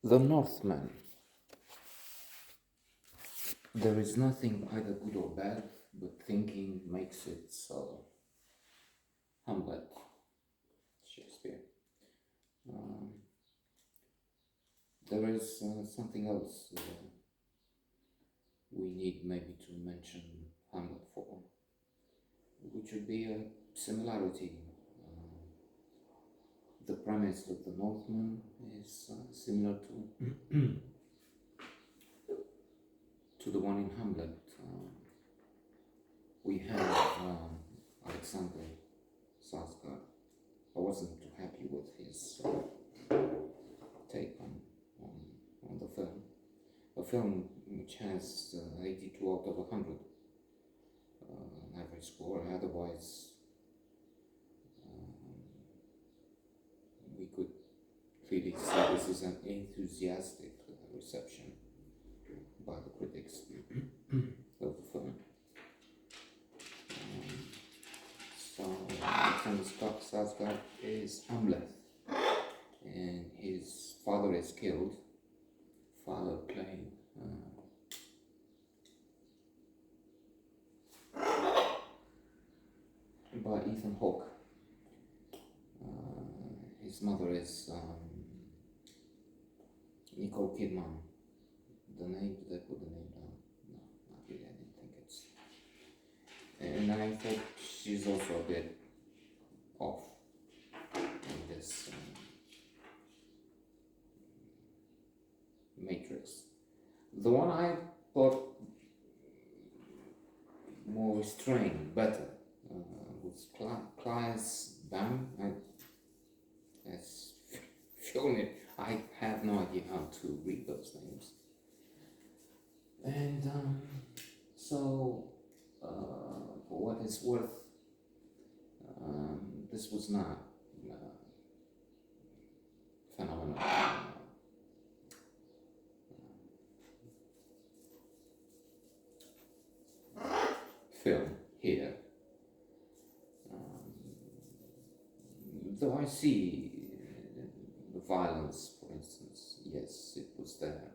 The Northman. There is nothing either good or bad, but thinking makes it so. Hamlet, Shakespeare. Um, there is something else we need maybe to mention Hamlet for, which would be a similarity. The premise of the Northman is similar to the one in Hamlet. We have Alexander Sarsgaard. I wasn't too happy with his take on the film. A film which has 82 out of 100 average score. Otherwise, we could clearly see this is an enthusiastic reception by the critics of the film. So Alexander Skarsgård is Hamlet, and his father is killed. Father playing by Ethan Hawke. His mother is Nicole Kidman. The name, did I put the name down? No, not really, I didn't think it's. And I think she's also a bit off in this Matrix. The one I thought more restrained, better, was Claes Bam. As shown it, I have no idea how to read those names. And so, for what it's worth, this was not phenomenal film here. Though I see the violence, for instance, yes, it was there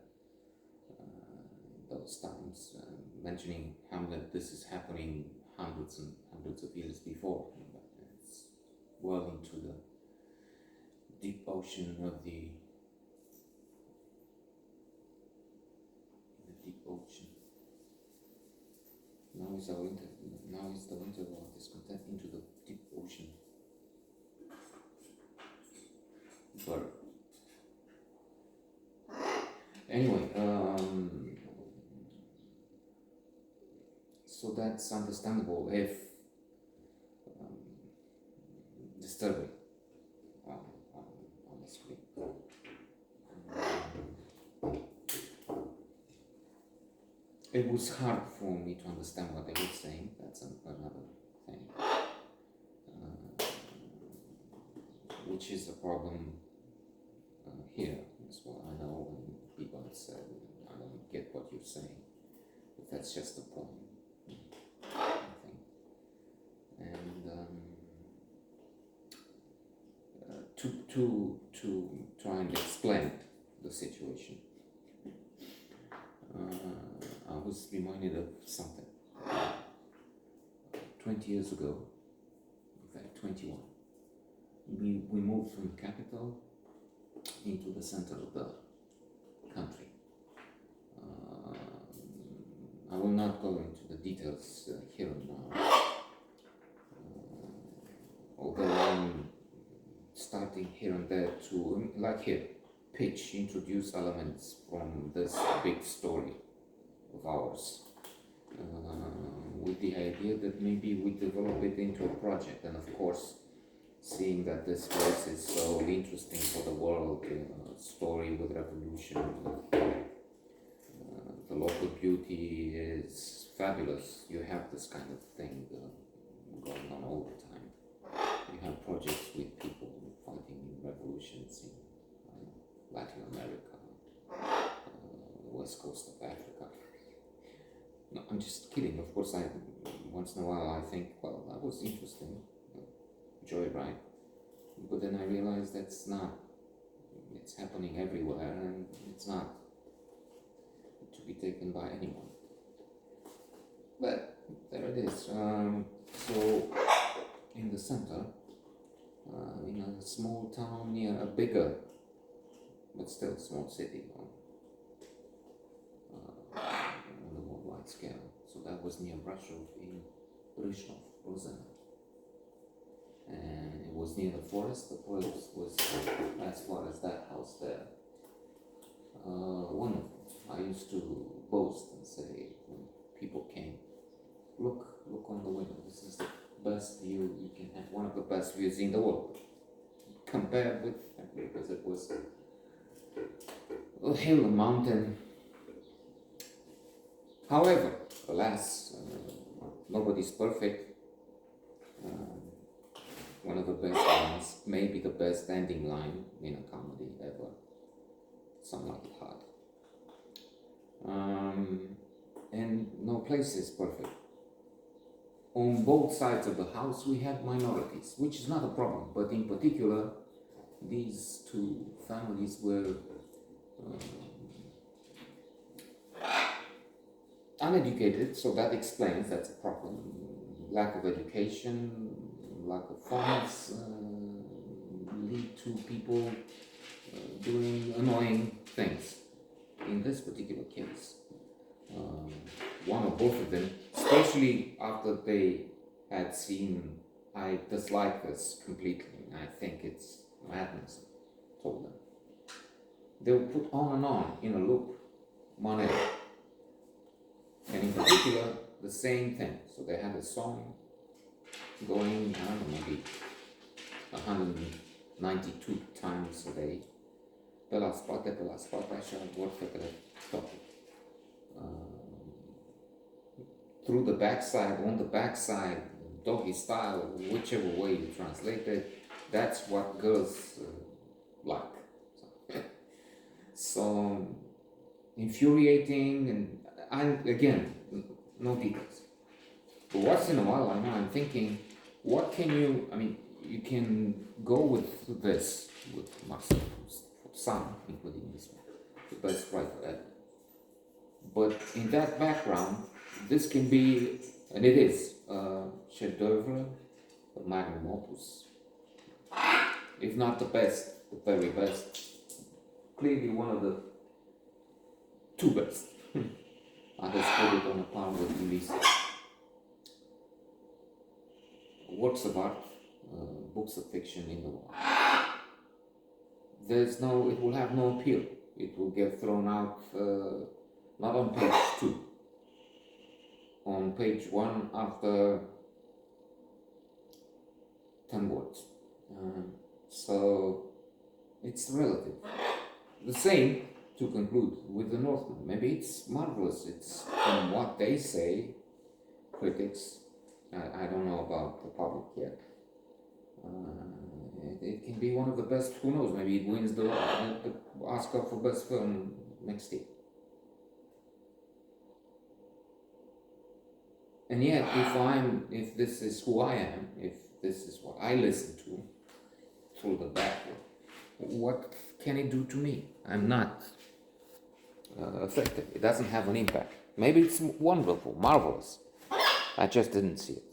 those times. Mentioning Hamlet, this is happening hundreds and hundreds of years before. It's well into the deep ocean of the deep ocean. Now is the winter of discontent into the deep ocean. Bird. Anyway, so that's understandable if disturbing on the screen. It was hard for me to understand what they were saying. That's another thing, which is a problem here as well. I know when people have said, I don't get what you're saying, but that's just the point, I think. And to try and explain the situation, I was reminded of something. 20 years ago, in fact 21, we moved from the capital into the center of the country. I will not go into the details here and now, although I'm starting here and there to, like here, introduce elements from this big story of ours, with the idea that maybe we develop it into a project. And of course, seeing that this place is so interesting for the world, story with revolution, the local beauty is fabulous. You have this kind of thing going on all the time. You have projects with people fighting revolutions in Latin America, west coast of Africa. No, I'm just kidding. Of course, once in a while I think, well, that was interesting, joyride. But then I realized it's happening everywhere, and it's not to be taken by anyone. But there it is. So in the center, in a small town near a bigger, but still small city, on the worldwide scale. So that was near Brasov in Brezhnov, Rosanna. And it was near the forest. The forest was as far as that house there. Wonderful. I used to boast and say when people came, look on the window. This is the best view you can have. One of the best views in the world. Compared with, because it was a hill, a mountain. However, alas, nobody's perfect. One of the best lines, maybe the best ending line in a comedy ever. Some like it hard. And no place is perfect. On both sides of the house we had minorities, which is not a problem, but in particular these two families were uneducated, so that explains, that's a problem. Lack of education, lack of funds lead to people doing annoying things. In this particular case, one or both of them, especially after they had seen I dislike this completely, I think it's madness, told them. They would put on and on in a loop, money. And in particular, the same thing. So they had a song going, I don't know, maybe 192 times a day. Pe la spate, așa vor fetele toate. Through the backside, on the backside, doggy style, whichever way you translate it, that's what girls like. So infuriating, and again, no details. But once in a while, I'm thinking, what can you, you can go with this, with Marcel, some, including this one, the best writer ever. But in that background, this can be, and it is, a chef d'oeuvre, a magnum opus. If not the best, the very best. Clearly one of the two best. Others put it on a par with Ulysses. Works of art, books of fiction in the world. It will have no appeal. It will get thrown out, not on page 2. On page 1 after 10 words. So it's relative. The same, to conclude, with the Northman. Maybe it's marvelous. It's from what they say, critics. I don't know about the public yet. It can be one of the best. Who knows? Maybe it wins the Oscar for best film next year. And yet, if this is who I am, if this is what I listen to through the backward, what can it do to me? I'm not affected. It doesn't have an impact. Maybe it's wonderful, marvelous. I just didn't see it.